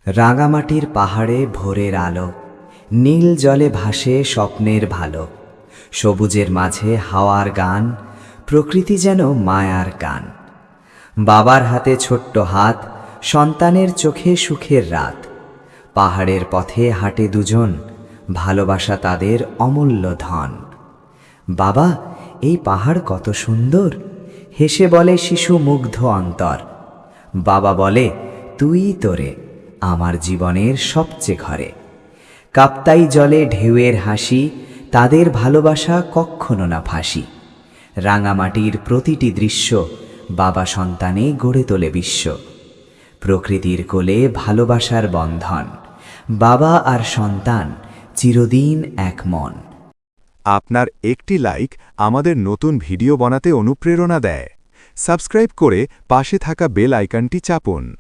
রাঙামাটির পাহাড়ে ভোরের আলো, নীল জলে ভাসে স্বপ্নের ভালো, সবুজের মাঝে হাওয়ার গান, প্রকৃতি যেন মায়ার গান। বাবার হাতে ছোট্ট হাত, সন্তানের চোখে সুখের রাত। পাহাড়ের পথে হাঁটে দুজন, ভালোবাসা তাদের অমূল্য ধন। বাবা, এই পাহাড় কত সুন্দর, হেসে বলে শিশু মুগ্ধ অন্তর। বাবা বলে, তুই তোরে আমার জীবনের সবচেয়ে ঘরে। কাপ্তাই জলে ঢেউয়ের হাসি, তাদের ভালোবাসা কক্ষনো না ফাঁসি। রাঙামাটির প্রতিটি দৃশ্য বাবা সন্তানে গড়ে তোলে বিশ্ব। প্রকৃতির কোলে ভালোবাসার বন্ধন, বাবা আর সন্তান চিরদিন এক মন। আপনার একটি লাইক আমাদের নতুন ভিডিও বানাতে অনুপ্রেরণা দেয়। সাবস্ক্রাইব করে পাশে থাকা বেল আইকনটি চাপুন।